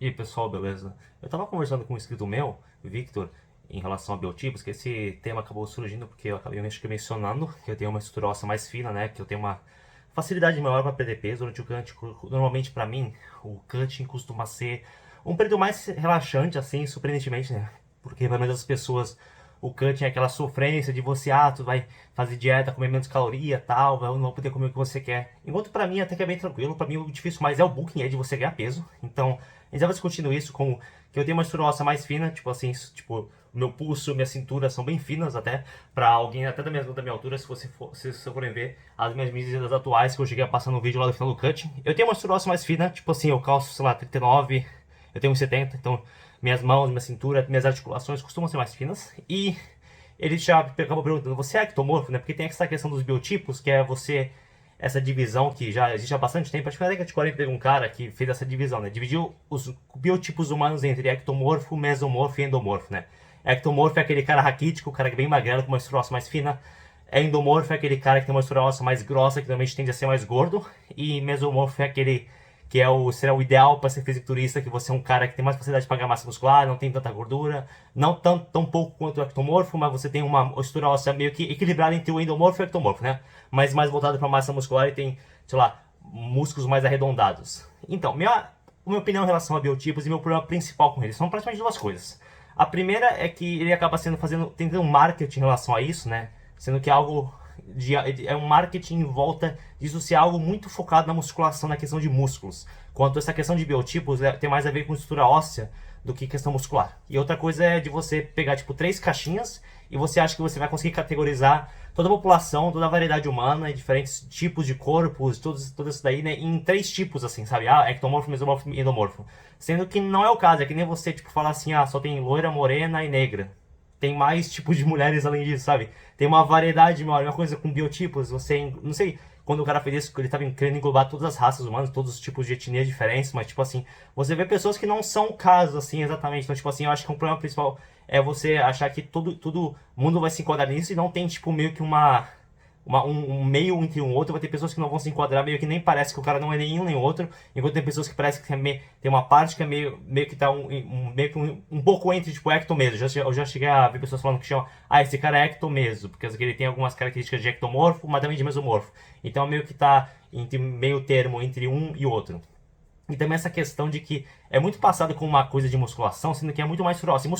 E aí pessoal, beleza? Eu tava conversando com um inscrito meu, Victor, em relação a biotipos, que esse tema acabou surgindo porque eu acabei acho que mencionando que eu tenho uma estrutura óssea mais fina, né? Que eu tenho uma facilidade maior para perder peso durante o cutting. Normalmente para mim, o cutting costuma ser um período mais relaxante, assim, surpreendentemente, né? Porque pelo menos as pessoas, o cutting é aquela sofrência de você, tu vai fazer dieta, comer menos caloria, tal, não vai poder comer o que você quer. Enquanto pra mim até que é bem tranquilo, pra mim o difícil mais é o booking, é de você ganhar peso. Então, a gente vai discutindo isso com que eu tenho uma estrutura óssea mais fina, tipo assim, tipo, meu pulso, minha cintura são bem finas até, pra alguém até da minha altura, se você for, se vocês forem ver as minhas medidas atuais que eu cheguei a passar no vídeo lá do final do cutting. Eu tenho uma estrutura óssea mais fina, tipo assim, eu calço, sei lá, 39, eu tenho 1,70, então minhas mãos, minha cintura, minhas articulações costumam ser mais finas. E ele já acabou perguntando, você é ectomorfo, né? Porque tem essa questão dos biotipos, que é você, essa divisão que já existe há bastante tempo. Acho que na década de 40 teve um cara que fez essa divisão, né? Dividiu os biotipos humanos entre ectomorfo, mesomorfo e endomorfo, né? Ectomorfo é aquele cara raquítico, o cara que é bem magrelo, com uma estrutura óssea mais fina. Endomorfo é aquele cara que tem uma estrutura óssea mais grossa, que normalmente tende a ser mais gordo. E mesomorfo é aquele que será o ideal para ser fisiculturista, que você é um cara que tem mais facilidade de pagar massa muscular, não tem tanta gordura, não tão pouco quanto o ectomorfo, mas você tem uma estrutura óssea meio que equilibrada entre o endomorfo e o ectomorfo, né? Mas mais voltado para massa muscular e tem, sei lá, músculos mais arredondados. Então, minha opinião em relação a biotipos e meu problema principal com eles são praticamente duas coisas. A primeira é que ele acaba tentando um marketing em relação a isso, né? Sendo que é algo é um marketing em volta disso ser algo muito focado na musculação, na questão de músculos. Quanto essa questão de biotipos tem mais a ver com estrutura óssea do que questão muscular. E outra coisa é de você pegar tipo três caixinhas e você acha que você vai conseguir categorizar toda a população, toda a variedade humana e diferentes tipos de corpos, tudo isso daí, né, em três tipos assim, sabe? Ectomorfo, mesomorfo e endomorfo. Sendo que não é o caso, é que nem você tipo falar assim, só tem loira, morena e negra. Tem mais tipos de mulheres além disso, sabe? Tem uma variedade maior, uma coisa com biotipos, você, não sei, quando o cara fez isso, ele estava querendo englobar todas as raças humanas, todos os tipos de etnias diferentes, mas tipo assim, você vê pessoas que não são casos assim exatamente, então tipo assim, eu acho que um problema principal é você achar que todo mundo vai se enquadrar nisso e não tem tipo meio que um meio entre um outro, vai ter pessoas que não vão se enquadrar, meio que nem parece que o cara não é nenhum nem outro, enquanto tem pessoas que parece que tem uma parte que é meio que tá um pouco entre, tipo, ecto mesmo. Eu já cheguei a ver pessoas falando que chamam, esse cara é ecto mesmo, porque ele tem algumas características de ectomorfo, mas também de mesomorfo. Então meio que tá entre meio termo entre um e outro. E também essa questão de que é muito passado com uma coisa de musculação, sendo que é muito mais próximo.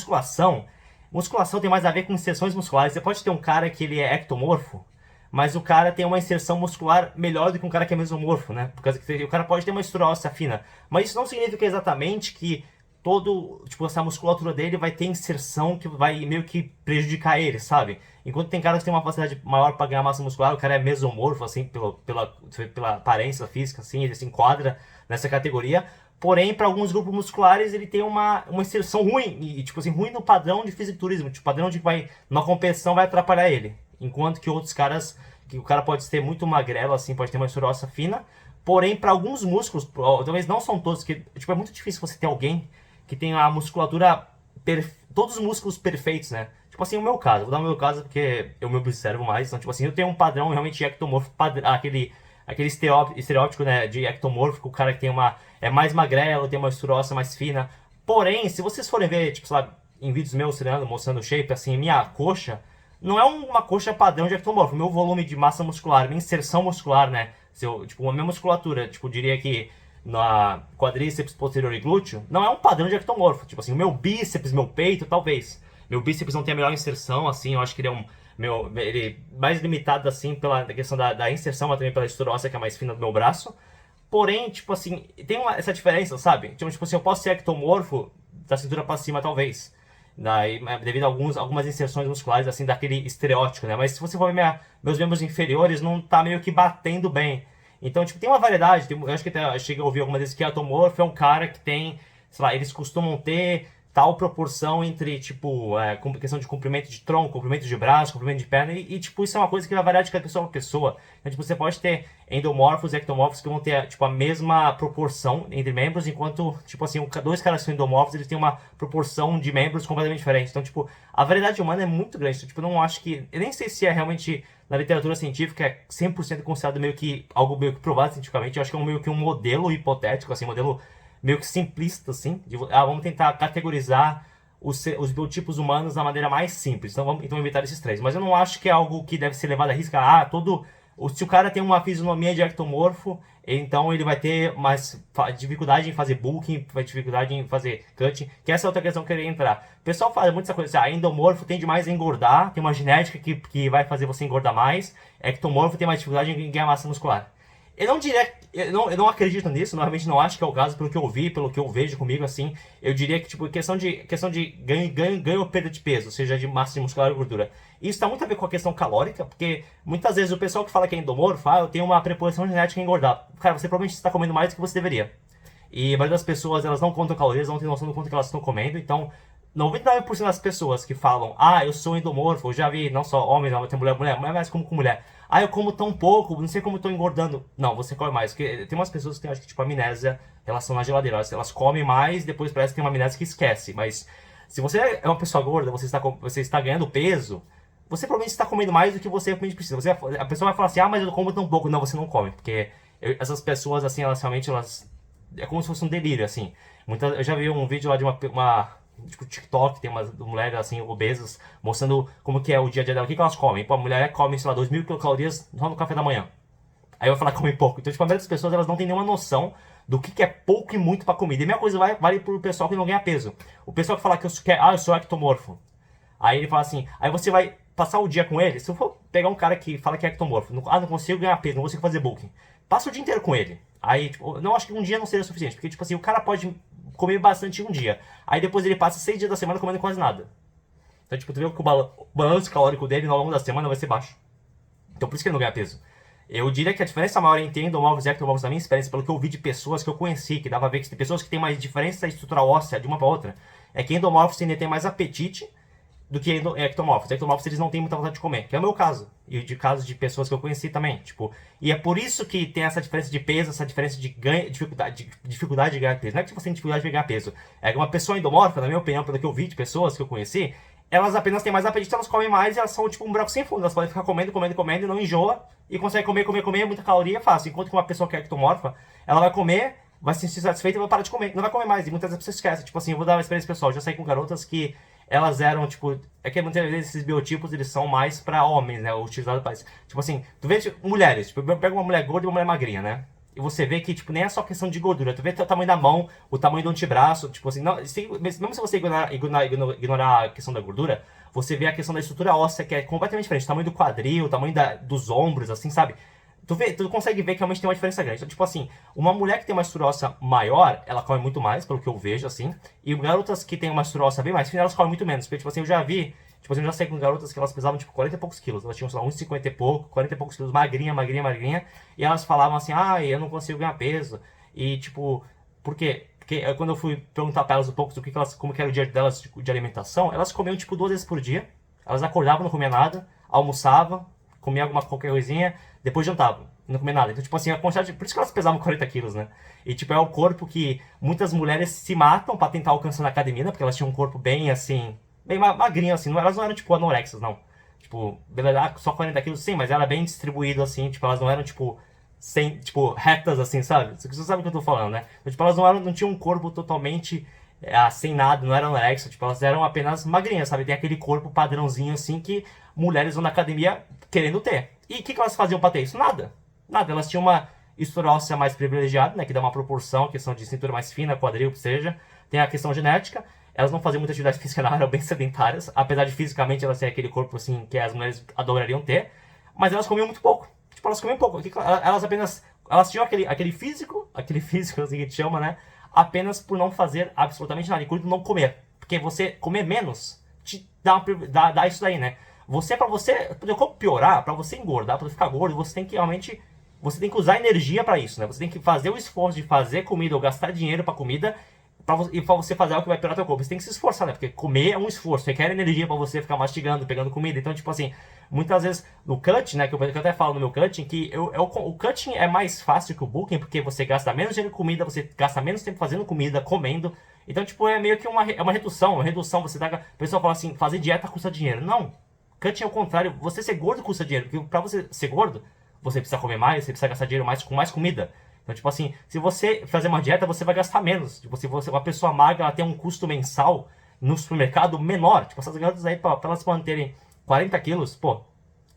Musculação tem mais a ver com inserções musculares. Você pode ter um cara que ele é ectomorfo, mas o cara tem uma inserção muscular melhor do que um cara que é mesomorfo, né? Por causa que o cara pode ter uma estrutura óssea fina. Mas isso não significa exatamente que tipo, essa musculatura dele vai ter inserção que vai meio que prejudicar ele, sabe? Enquanto tem caras que tem uma facilidade maior para ganhar massa muscular, o cara é mesomorfo, assim, pela aparência física, assim, ele se enquadra nessa categoria. Porém, para alguns grupos musculares, ele tem uma inserção ruim, e tipo assim, ruim no padrão de fisiculturismo, tipo, padrão de que na competição vai atrapalhar ele. Enquanto que outros caras, que o cara pode ser muito magrelo, assim, pode ter uma estrutura óssea fina, porém, para alguns músculos, talvez não são todos, que tipo, é muito difícil você ter alguém que tem a musculatura, todos os músculos perfeitos, né? Tipo assim, o meu caso, vou dar o meu caso porque eu me observo mais, então, tipo assim, eu tenho um padrão realmente ectomorfo, aquele estereótipo, né, de ectomórfico, o cara que é mais magrelo, tem uma estrutura óssea mais fina. Porém, se vocês forem ver, tipo, sei lá, em vídeos meus treinando, mostrando o shape, assim, minha coxa não é uma coxa padrão de ectomorfo. Meu volume de massa muscular, minha inserção muscular, né, tipo, a minha musculatura, tipo, diria que na quadríceps posterior e glúteo, não é um padrão de ectomorfo. Tipo assim, o meu bíceps, meu peito, talvez. Meu bíceps não tem a melhor inserção, assim, eu acho que ele é ele mais limitado, assim, pela questão da inserção, mas também pela estrutura óssea, que é mais fina do meu braço. Porém, tipo assim, tem essa diferença, sabe? Tipo assim, eu posso ser ectomorfo da cintura pra cima, talvez. Devido a algumas inserções musculares, assim, daquele estereótipo, né? Mas se você for ver meus membros inferiores, não tá meio que batendo bem. Então, tipo, tem uma variedade. Eu acho que até cheguei a ouvir algumas vezes que ectomorfo é um cara que tem, sei lá, eles costumam ter tal proporção entre, tipo, questão de comprimento de tronco, comprimento de braço, comprimento de perna, tipo, isso é uma coisa que vai variar de cada pessoa para pessoa. Então, tipo, você pode ter endomorfos e ectomorfos que vão ter, tipo, a mesma proporção entre membros, enquanto, tipo assim, dois caras que são endomorfos, eles têm uma proporção de membros completamente diferente. Então, tipo, a variedade humana é muito grande. Então, tipo, eu não acho que... Eu nem sei se é realmente, na literatura científica, é 100% considerado meio que algo meio que provado cientificamente. Eu acho que é meio que um modelo hipotético, assim, modelo meio que simplista, assim. Vamos tentar categorizar os biotipos humanos da maneira mais simples. Então evitar esses três. Mas eu não acho que é algo que deve ser levado a risco. Se o cara tem uma fisionomia de ectomorfo, então ele vai ter mais dificuldade em fazer bulking, vai ter dificuldade em fazer cutting, que essa é outra questão que eu queria entrar. O pessoal fala muito essa coisa, assim, endomorfo tende mais a engordar, tem uma genética que vai fazer você engordar mais, ectomorfo tem mais dificuldade em ganhar massa muscular. Eu não diria, eu não acredito nisso, normalmente não acho que é o caso, pelo que eu vi, pelo que eu vejo comigo, assim, eu diria que, tipo, questão de ganho ou perda de peso, seja de massa muscular ou gordura. Isso tá muito a ver com a questão calórica, porque muitas vezes o pessoal que fala que é endomorfo, eu tenho uma preposição genética em engordar. Cara, você provavelmente está comendo mais do que você deveria. E a maioria das pessoas, elas não contam calorias, não tem noção do quanto que elas estão comendo, então 99% das pessoas que falam, eu sou endomorfo, eu já vi, não só homens, não, tem mulher mais como com mulher. Eu como tão pouco, não sei como eu tô engordando. Não, você come mais. Porque tem umas pessoas que têm, acho que, tipo, amnésia em relação à geladeira. Elas comem mais, depois parece que tem uma amnésia que esquece. Mas se você é uma pessoa gorda, você está ganhando peso, você provavelmente está comendo mais do que você realmente precisa. A pessoa vai falar assim, mas eu como tão pouco. Não, você não come. Porque essas pessoas, assim, elas realmente, é como se fosse um delírio, assim. Eu já vi um vídeo lá de tipo, TikTok, tem umas mulheres assim, obesas, mostrando como que é o dia a dia dela, o que elas comem. Pô, a mulher come, sei lá, 2.000 quilocalorias só no café da manhã. Aí eu vou falar que come pouco. Então, tipo, a maioria das pessoas, elas não tem nenhuma noção do que é pouco e muito pra comida. E a mesma coisa vale pro pessoal que não ganha peso. O pessoal que fala que eu sou ectomorfo. Aí ele fala assim, aí você vai passar o dia com ele, se eu for pegar um cara que fala que é ectomorfo, não consigo ganhar peso, não consigo fazer bulking, passa o dia inteiro com ele. Aí, tipo, não acho que um dia não seria suficiente, porque, tipo assim, o cara pode comer bastante um dia. Aí depois ele passa 6 dias da semana comendo quase nada. Então, tipo, tu vê que o balanço calórico dele ao longo da semana vai ser baixo. Então, por isso que ele não ganha peso. Eu diria que a diferença maior entre endomorfos e ectomorfos, na minha experiência, pelo que eu vi de pessoas que eu conheci, que dava a ver que tem pessoas que têm mais diferença estrutural óssea de uma para outra, é que endomorfos tendem a ter mais apetite do que ectomorfos. Ectomorfos, eles não têm muita vontade de comer, que é o meu caso. E de casos de pessoas que eu conheci também, tipo. E é por isso que tem essa diferença de peso, essa diferença de dificuldade de ganhar peso. Não é que você tem dificuldade de ganhar peso. É que uma pessoa endomorfa, na minha opinião, pelo que eu vi de pessoas que eu conheci, elas apenas têm mais apetite, elas comem mais e elas são tipo um buraco sem fundo. Elas podem ficar comendo e não enjoa. E consegue comer, muita caloria, fácil. Enquanto que uma pessoa que é ectomorfa, ela vai comer, vai se sentir satisfeita e vai parar de comer. Não vai comer mais. E muitas vezes você esquece. Tipo assim, eu vou dar uma experiência pessoal. Eu já saí com garotas que elas eram, tipo... É que muitas vezes esses biotipos, eles são mais pra homens, né? Utilizados para isso. Tipo assim, tu vê tipo, mulheres. Tipo, pega uma mulher gorda e uma mulher magrinha, né? E você vê que, tipo, nem é só questão de gordura. Tu vê o tamanho da mão, o tamanho do antebraço. Tipo assim, não, mesmo se você ignorar a questão da gordura, você vê a questão da estrutura óssea, que é completamente diferente. O tamanho do quadril, o tamanho dos ombros, assim, sabe? Tu consegue ver que realmente tem uma diferença grande. Então, tipo assim, uma mulher que tem uma estrutura óssea maior, ela come muito mais, pelo que eu vejo, assim. E garotas que têm uma estrutura óssea bem mais fina, elas comem muito menos. Porque, tipo assim, eu já vi... Tipo assim, eu já sei com garotas que elas pesavam, tipo, 40 e poucos quilos. Elas tinham, sei lá, uns 50 e pouco, 40 e poucos quilos, magrinha. E elas falavam assim, eu não consigo ganhar peso. E, tipo, por quê? Porque quando eu fui perguntar pra elas um pouco como que era o dia delas de alimentação, elas comiam, tipo, 2 vezes por dia. Elas acordavam, não comiam nada, almoçavam, comia qualquer coisinha, depois jantavam, não comia nada. Então, tipo assim, a quantidade... Por isso que elas pesavam 40 quilos, né? E, tipo, é o corpo que muitas mulheres se matam pra tentar alcançar na academia, né? Porque elas tinham um corpo bem, assim... Bem magrinho, assim. Elas não eram, tipo, anorexas, não. Tipo, beleza, só 40 quilos, sim, mas era bem distribuído, assim. Tipo, elas não eram, tipo... Sem, tipo, retas, assim, sabe? Você sabe o que eu tô falando, né? Então, tipo, elas não tinham um corpo totalmente... sem nada, não eram anorexas. Tipo, elas eram apenas magrinhas, sabe? Tem aquele corpo padrãozinho, assim, que mulheres vão na academia querendo ter. E o que elas faziam pra ter isso? Nada. Nada. Elas tinham uma estrutura óssea mais privilegiada, né? Que dá uma proporção, questão de cintura mais fina, quadril, que seja. Tem a questão genética. Elas não faziam muita atividade física, não, eram bem sedentárias. Apesar de fisicamente elas terem aquele corpo, assim, que as mulheres adorariam ter. Mas elas comiam muito pouco. Tipo, elas comiam pouco. Elas apenas... Elas tinham aquele físico, assim que a gente chama, né? Apenas por não fazer absolutamente nada, incluindo não comer. Porque você comer menos te dá isso daí, né? Pra você piorar, pra você engordar, pra você ficar gordo, você tem que realmente... Você tem que usar energia pra isso, né? Você tem que fazer o esforço de fazer comida ou gastar dinheiro pra comida pra você fazer algo que vai piorar teu corpo. Você tem que se esforçar, né? Porque comer é um esforço, requer energia pra você ficar mastigando, pegando comida. Então, tipo assim, muitas vezes no cutting, né? Que eu até falo no meu cutting, que o cutting é mais fácil que o bulking, porque você gasta menos dinheiro em comida, você gasta menos tempo fazendo comida, comendo. Então, tipo, é meio que uma redução. Você dá... O pessoal fala assim, fazer dieta custa dinheiro. Não. Cutting é o contrário. Você ser gordo custa dinheiro. Porque pra você ser gordo, você precisa comer mais, você precisa gastar dinheiro mais com mais comida. Então, tipo assim, se você fazer uma dieta, você vai gastar menos. Tipo, se você, uma pessoa magra, ela tem um custo mensal no supermercado menor. Tipo, essas garotas aí, pra elas manterem 40 quilos, pô,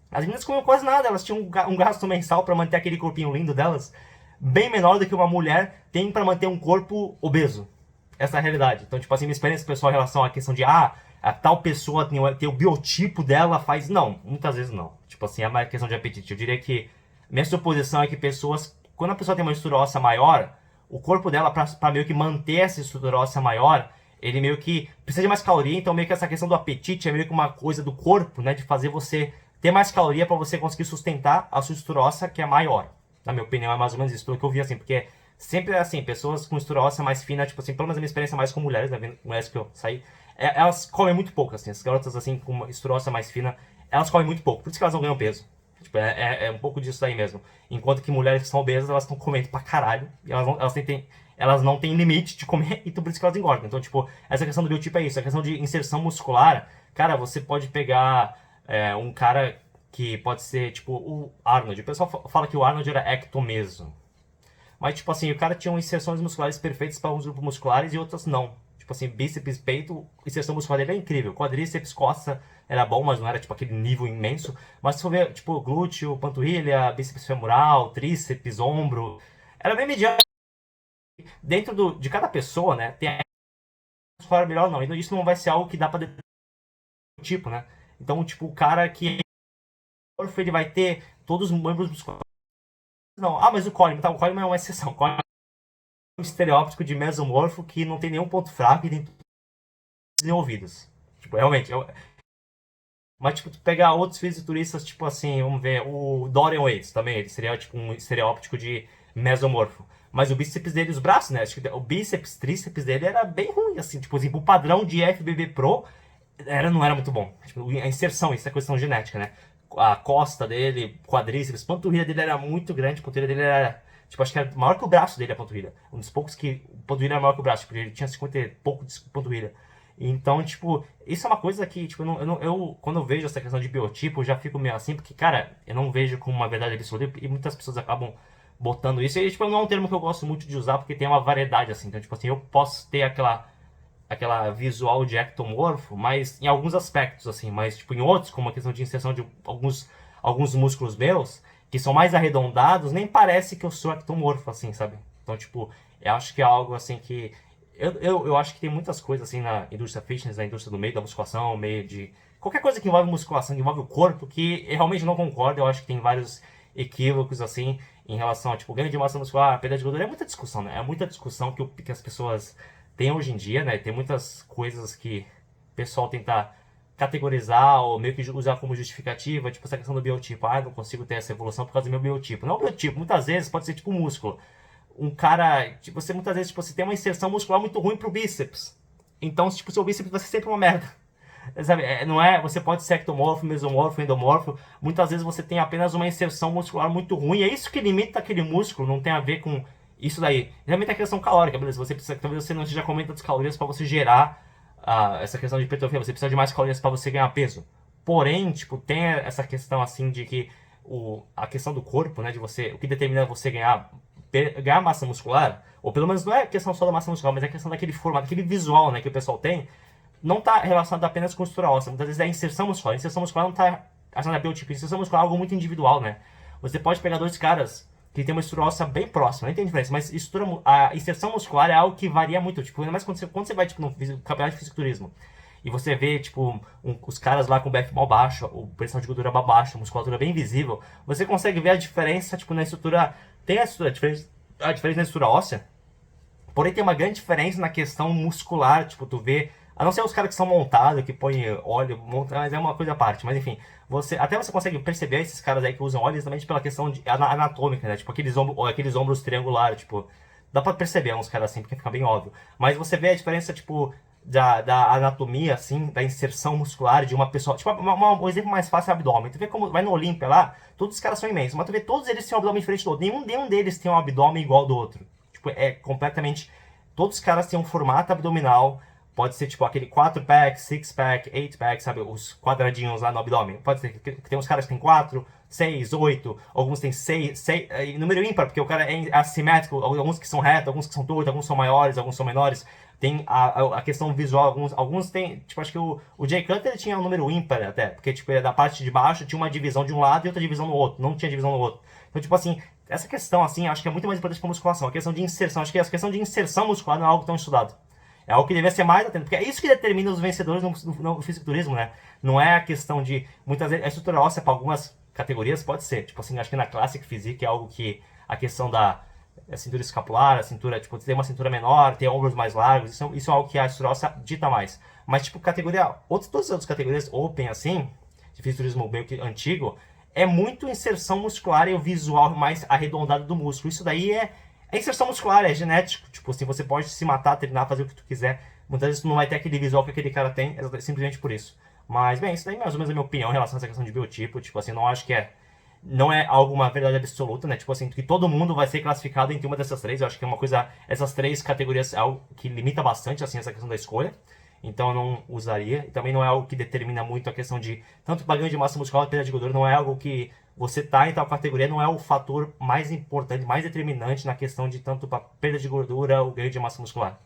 as meninas comiam quase nada, elas tinham um gasto mensal pra manter aquele corpinho lindo delas, bem menor do que uma mulher tem pra manter um corpo obeso. Essa é a realidade. Então, tipo assim, minha experiência pessoal em relação à questão de, a tal pessoa tem o biotipo dela, faz. Não, muitas vezes não. Tipo assim, é uma questão de apetite. Eu diria que minha suposição é que pessoas, quando a pessoa tem uma estrutura óssea maior, o corpo dela, pra meio que manter essa estrutura óssea maior, ele meio que precisa de mais caloria, então meio que essa questão do apetite é meio que uma coisa do corpo, né, de fazer você ter mais caloria para você conseguir sustentar a sua estrutura óssea que é maior. Na minha opinião, é mais ou menos isso, pelo que eu vi, assim, porque sempre é assim, pessoas com estrutura óssea mais fina, tipo assim, pelo menos a minha experiência mais com mulheres, né, mulheres que eu saí, elas comem muito pouco, assim, as garotas, assim, com uma estrutura óssea mais fina, elas comem muito pouco, por isso que elas não ganham peso. Tipo, é um pouco disso aí mesmo. Enquanto que mulheres que são obesas, elas estão comendo pra caralho, e elas não têm limite de comer, então por isso que elas engordam. Então, tipo, essa questão do biotipo é isso, a questão de inserção muscular, cara, você pode pegar um cara que pode ser, tipo, o Arnold. O pessoal fala que o Arnold era ectomeso. Mas, tipo assim, o cara tinha inserções musculares perfeitas para alguns grupos musculares e outras não. Tipo assim, bíceps, peito, inserção muscular dele é incrível. Quadríceps, costa era bom, mas não era, tipo, aquele nível imenso. Mas se for ver, tipo, glúteo, panturrilha, bíceps femoral, tríceps, ombro, era bem mediano. Dentro de cada pessoa, né, tem a muscular melhor ou não. E isso não vai ser algo que dá pra tipo, né? Então, tipo, o cara que ele vai ter todos os membros musculares. Não, mas o Coleman, tá? O Coleman é uma exceção. O Coleman é um estereótipo de mesomorfo que não tem nenhum ponto fraco e tem desenvolvidos. Tipo, realmente. Mas, tipo, tu pegar outros fisiculturistas, tipo assim, vamos ver, o Dorian Yates também, ele seria, tipo, um estereótipo de mesomorfo. Mas o bíceps dele, os braços, né? Acho que o bíceps, tríceps dele era bem ruim, assim. Tipo assim, o padrão de FBB Pro não era muito bom. Tipo, a inserção, isso é questão genética, né? A costa dele, quadríceps, panturrilha dele era muito grande, a panturrilha dele era, tipo, acho que era maior que o braço dele, a panturrilha. Um dos poucos que a panturrilha era maior que o braço, porque ele tinha 50 e pouco de panturrilha. Então, tipo, isso é uma coisa que, tipo, quando eu vejo essa questão de biotipo, eu já fico meio assim, porque, cara, eu não vejo como uma verdade absoluta e muitas pessoas acabam botando isso. E, tipo, não é um termo que eu gosto muito de usar, porque tem uma variedade, assim. Então, tipo assim, eu posso ter aquela visual de ectomorfo, mas em alguns aspectos, assim, mas tipo em outros, como a questão de inserção de alguns músculos meus, que são mais arredondados, nem parece que eu sou ectomorfo, assim, sabe? Então, tipo, eu acho que é algo assim que. Eu acho que tem muitas coisas assim na indústria fitness, na indústria do meio da musculação, meio de. Qualquer coisa que envolve musculação, que envolve o corpo, que eu realmente não concordo, eu acho que tem vários equívocos, assim, em relação a, tipo, ganho de massa muscular, perda de gordura, é muita discussão, né? É muita discussão que as pessoas tem hoje em dia, né? Tem muitas coisas que o pessoal tenta categorizar ou meio que usar como justificativa, tipo essa questão do biotipo. Ah, não consigo ter essa evolução por causa do meu biotipo. Não é o biotipo, muitas vezes pode ser tipo músculo. Um cara, tipo, você muitas vezes, tipo, você tem uma inserção muscular muito ruim pro bíceps. Então, tipo, seu bíceps vai ser sempre uma merda. Sabe, não é, você pode ser ectomorfo, mesomorfo, endomorfo. Muitas vezes você tem apenas uma inserção muscular muito ruim. É isso que limita aquele músculo, não tem a ver com isso daí. Realmente é a questão calórica, beleza? Você precisa, talvez você não esteja comendo tantas calorias para você gerar essa questão de hipertrofia. Você precisa de mais calorias para você ganhar peso. Porém, tipo, tem essa questão assim de que a questão do corpo, né, de você, o que determina você ganhar massa muscular, ou pelo menos não é a questão só da massa muscular, mas é a questão daquele formato, daquele visual, né, que o pessoal tem, não está relacionado apenas com estrutura óssea. Muitas vezes é a inserção muscular. A inserção muscular não está relacionada a biotipo. A inserção muscular é algo muito individual, né? Você pode pegar dois caras que tem uma estrutura óssea bem próxima, nem tem diferença, mas a inserção muscular é algo que varia muito. Tipo, ainda mais quando você vai tipo, no campeonato de fisiculturismo e você vê, tipo, os caras lá com o BF mal baixo, o pressão de gordura baixa, musculatura bem visível, você consegue ver a diferença, tipo, na estrutura. Tem a diferença na estrutura óssea, porém tem uma grande diferença na questão muscular, tipo, tu vê. A não ser os caras que são montados, que põem óleo, mas é uma coisa à parte. Mas enfim, até você consegue perceber esses caras aí que usam óleo exatamente pela questão anatômica, né? Tipo, aqueles ombros triangulares, tipo. Dá pra perceber uns caras assim, porque fica bem óbvio. Mas você vê a diferença, tipo, da anatomia, assim, da inserção muscular de uma pessoa. Tipo, um exemplo mais fácil é o abdômen. Tu vê como vai no Olímpia lá, todos os caras são imensos, mas tu vê todos eles têm um abdômen diferente do outro. Nenhum deles tem um abdômen igual ao do outro. Tipo, é completamente. Todos os caras têm um formato abdominal. Pode ser tipo aquele 4-pack, 6-pack, 8-pack, sabe? Os quadradinhos lá no abdômen. Pode ser que tem uns caras que tem 4, 6, 8, alguns têm 6, número ímpar, porque o cara é assimétrico, alguns que são retos, alguns que são tortos, alguns são maiores, alguns são menores. Tem a questão visual, alguns tem, tipo, acho que o Jay Cutler ele tinha um número ímpar até, porque, tipo, da parte de baixo tinha uma divisão de um lado e outra divisão no outro, não tinha divisão no outro. Então, tipo assim, essa questão, assim, acho que é muito mais importante que a musculação, a questão de inserção, acho que a questão de inserção muscular não é algo tão estudado. É algo que deveria ser mais atento, porque é isso que determina os vencedores no fisiculturismo, né? Não é a questão de, muitas vezes, a estrutura óssea para algumas categorias pode ser, tipo assim, acho que na Classic Physique é algo que a questão da cintura escapular, a cintura, tipo, ter uma cintura menor, ter ombros mais largos, isso é algo que a estrutura óssea dita mais. Mas, tipo, categoria, todas as outras categorias open, assim, de fisiculturismo meio que antigo, é muito inserção muscular e o visual mais arredondado do músculo. Isso daí é inserção muscular, é genético. Tipo assim, você pode se matar, treinar, fazer o que tu quiser. Muitas vezes tu não vai ter aquele visual que aquele cara tem, simplesmente por isso. Mas, bem, isso daí mais ou menos é a minha opinião em relação a essa questão de biotipo. Tipo assim, não acho que não é alguma verdade absoluta, né? Tipo assim, que todo mundo vai ser classificado entre uma dessas três. Eu acho que é uma coisa, essas três categorias é algo que limita bastante, assim, essa questão da escolha. Então eu não usaria. E também não é algo que determina muito a questão de tanto para ganho de massa muscular e perda de gordura. Não é algo que você tá em tal categoria, não é o fator mais importante, mais determinante na questão de tanto para perda de gordura ou ganho de massa muscular.